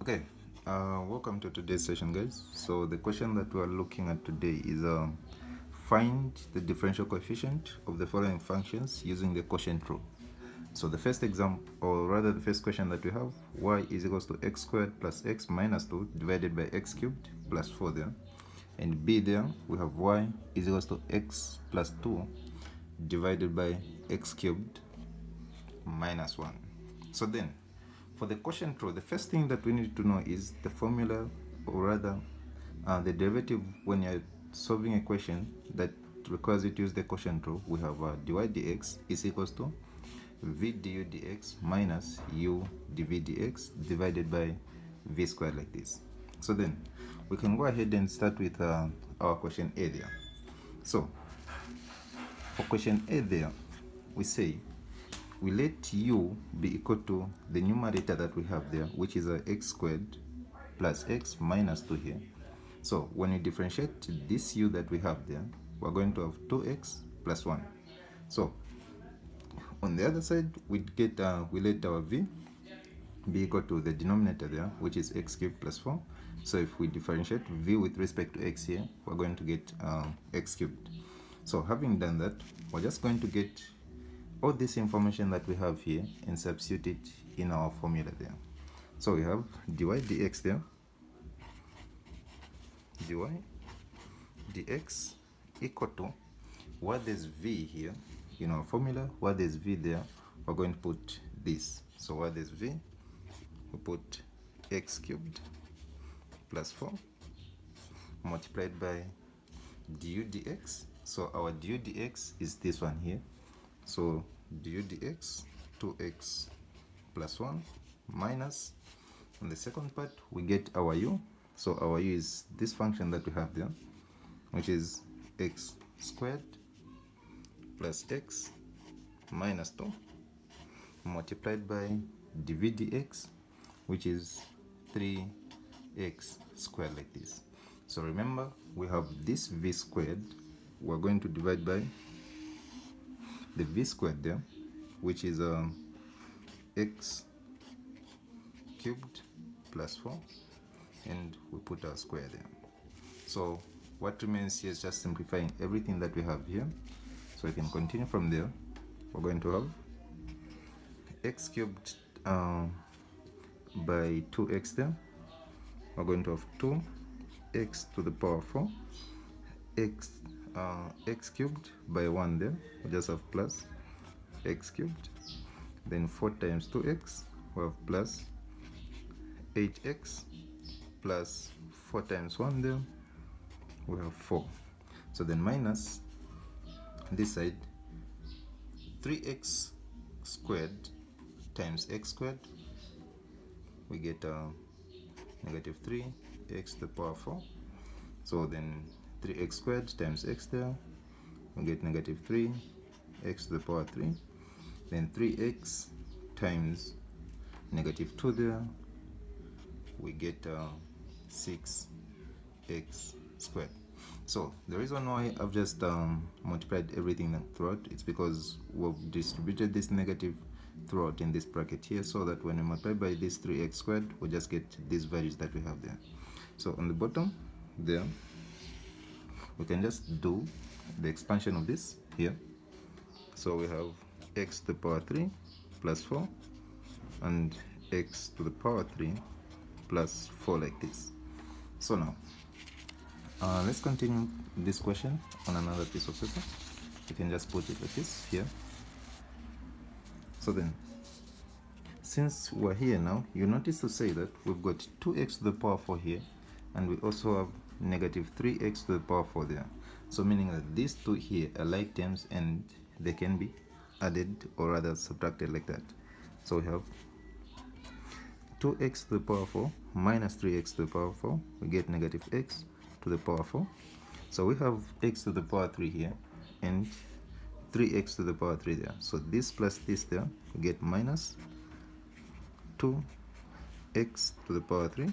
Okay, welcome to today's session, guys. So the question that we are looking at today is find the differential coefficient of the following functions using the quotient rule. So the first example, or rather the first question that we have, y is equals to x squared plus x minus 2 divided by x cubed plus 4 there. And b there, we have y is equals to x plus 2 divided by x cubed minus 1. So then, for the quotient rule, the first thing that we need to know is the formula, or rather the derivative when you're solving a equation that requires you to use the quotient rule. We have dy dx is equals to v du dx minus u dv dx divided by v squared, like this. So then we can go ahead and start with our question A there. So for question A there, we say we let u be equal to the numerator that we have there, which is x squared plus x minus 2 here. So when we differentiate this u that we have there, we're going to have 2x plus 1. So on the other side, we get we let our v be equal to the denominator there, which is x cubed plus 4. So if we differentiate v with respect to x here, we're going to get x cubed. So having done that, we're just going to get all this information that we have here and substitute it in our formula there. So we have dy dx there, dy dx equal to, where there's v here in our formula, where there's v there, we're going to put this. So where there's v, we put x cubed plus 4 multiplied by du dx. So our du dx is this one here. So du dx 2x plus 1 minus, on the second part we get our u. So our u is this function that we have there, which is x squared plus x minus 2 multiplied by dv dx, which is 3x squared, like this. So remember, we have this v squared, we're going to divide by the v squared there, which is x cubed plus 4, and we put our square there. So what remains here is just simplifying everything that we have here. So we can continue from there. We're going to have x cubed by 2x there. We're going to have 2x to the power 4, x cubed by 1 there, we just have plus x cubed, then 4 times 2x, we have plus 8x plus 4 times 1 there, we have 4. So then minus this side, 3x squared times x squared, we get negative 3x to the power 4. So then 3x squared times x there, we get negative 3x to the power 3. Then 3x times negative 2 there, we get 6x squared. So the reason why I've just multiplied everything throughout, it's because we've distributed this negative throughout in this bracket here, so that when we multiply by this 3x squared, we just get these values that we have there. So on the bottom there, we can just do the expansion of this here. So we have x to the power 3 plus 4 and x to the power 3 plus 4, like this. So now let's continue this question on another piece of paper. You can just put it like this here. So then, since we're here now, you notice to say that we've got 2x to the power 4 here, and we also have negative 3x to the power 4 there. So meaning that these two here are like terms and they can be added or rather subtracted like that. So we have 2x to the power 4 minus 3x to the power 4, we get negative x to the power 4. So we have x to the power 3 here and 3x to the power 3 there. So this plus this there, we get minus 2x to the power 3.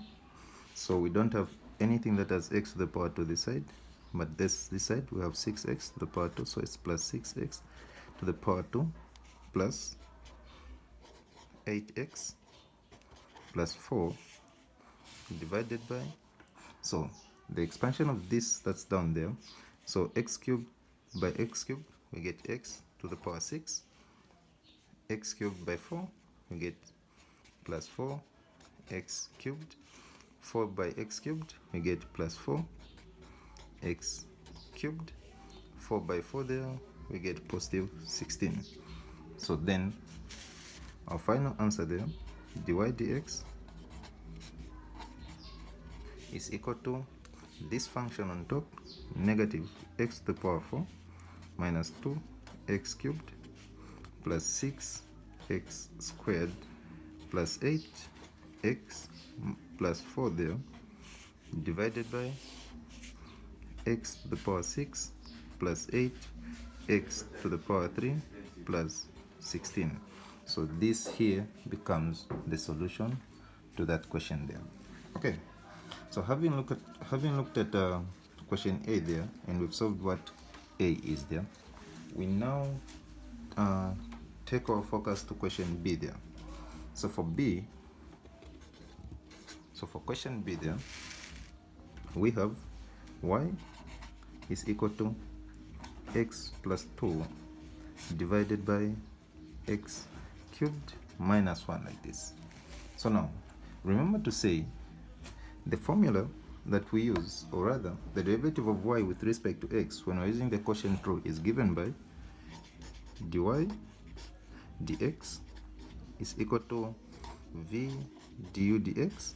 So we don't have anything that has x to the power 2 this side, but this side we have 6x to the power 2, so it's plus 6x to the power 2 plus 8x plus 4 divided by, so the expansion of this that's down there, so x cubed by x cubed, we get x to the power 6. X cubed by 4, we get plus 4 x cubed. 4 by x cubed, we get plus 4 x cubed. 4 by 4 there, we get positive 16. So then our final answer there, dy dx, is equal to this function on top, negative x to the power 4 minus 2 x cubed plus 6 x squared plus 8 x plus 4 there, divided by x to the power 6 plus 8 x to the power 3 plus 16. So this here becomes the solution to that question there. Okay, so having looked at question A there, and we've solved what A is there, we now take our focus to question B there. So for question B there, we have y is equal to x plus 2 divided by x cubed minus 1, like this. So now remember to say the formula that we use, or rather the derivative of y with respect to x when we're using the quotient rule, is given by dy dx is equal to v du dx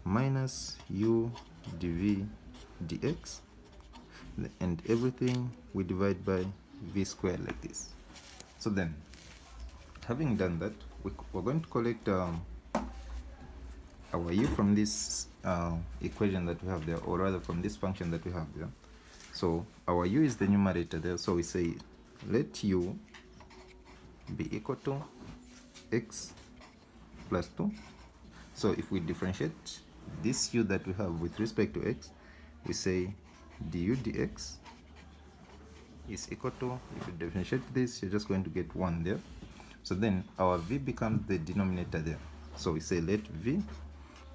minus u dv dx, and everything we divide by v squared, like this. So then, having done that, we're going to collect our u from this equation that we have there, or rather from this function that we have there. So our u is the numerator there, so we say let u be equal to x plus 2. So if we differentiate this u that we have with respect to x, we say du dx is equal to, if you differentiate this, you're just going to get 1 there. So then our v becomes the denominator there. So we say let v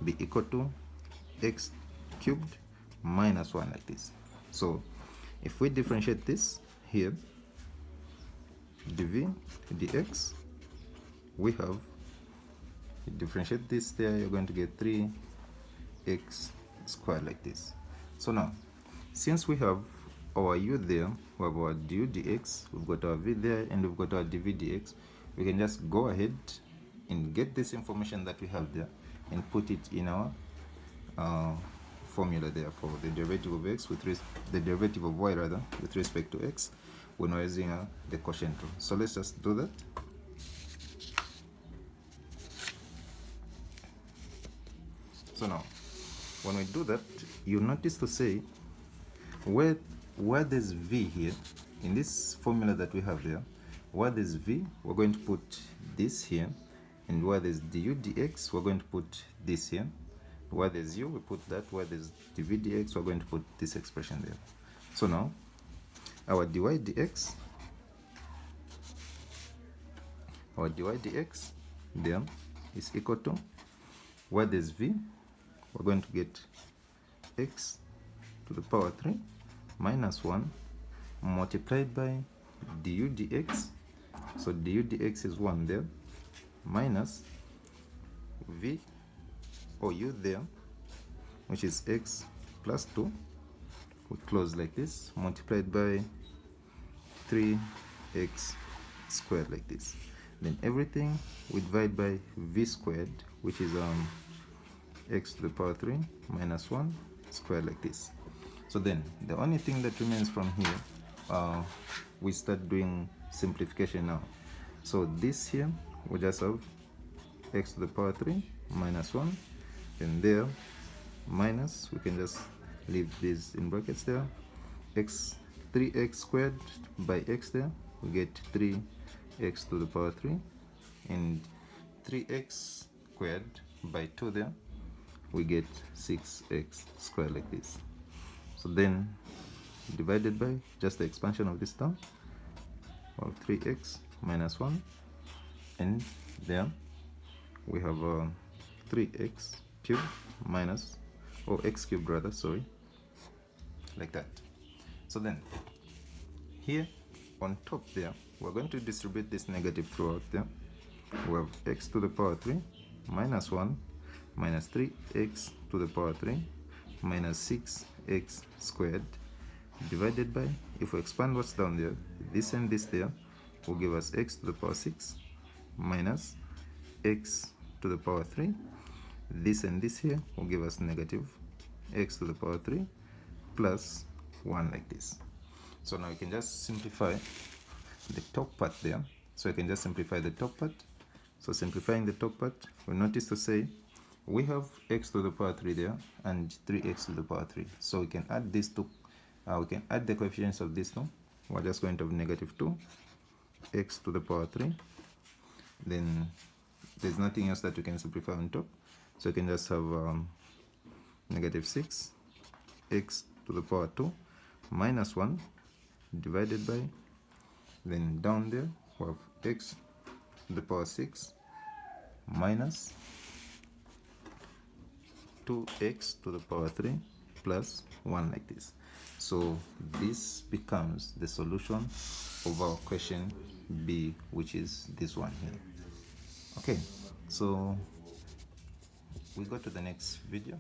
be equal to x cubed minus 1, like this. So if we differentiate this here, dv dx, we have, you differentiate this there, you're going to get 3x squared, like this. So now, since we have our u there, we have our du dx, we've got our v there, and we've got our dv dx, we can just go ahead and get this information that we have there and put it in our formula there for the derivative of x with the derivative of y rather with respect to x when we're using the quotient rule. So let's just do that. So now, when we do that, you notice to say where there's v here in this formula that we have there, where there's v, we're going to put this here, and where there's du dx, we're going to put this here. Where there's u, we put that. Where there's dv dx, we're going to put this expression there. So now our dy dx there is equal to, where there's v, we're going to get x to the power 3 minus 1 multiplied by du dx. So du dx is 1 there, minus v or u there, which is x plus 2, we close like this, multiplied by 3x squared, like this. Then everything we divide by v squared, which is x to the power 3 minus 1 squared, like this. So then the only thing that remains from here, we start doing simplification now. So this here we just have x to the power 3 minus 1, and there minus, we can just leave this in brackets there, 3x squared by x there, we get 3x to the power 3, and 3x squared by 2 there, we get 6x squared, like this. So then divided by just the expansion of this term, of 3x minus 1, and there we have 3x cubed minus, or x cubed rather, sorry, like that. So then here on top there, we're going to distribute this negative throughout there. We have x to the power 3 minus 1 minus 3x to the power 3 minus 6x squared divided by, if we expand what's down there, this and this there will give us x to the power 6 minus x to the power 3. This and this here will give us negative x to the power 3 plus 1, like this. So now you can just simplify the top part there. So you can just simplify the top part. So simplifying the top part, we notice to say we have x to the power 3 there and 3x to the power 3. So we can add these two. We can add the coefficients of these two. We're just going to have negative 2 x to the power 3. Then there's nothing else that you can simplify on top. So you can just have negative 6 x to the power 2 minus 1 divided by, then down there we have x to the power 6 minus 2x to the power 3 plus 1, like this. So this becomes the solution of our question B, which is this one here. Okay, so we go to the next video.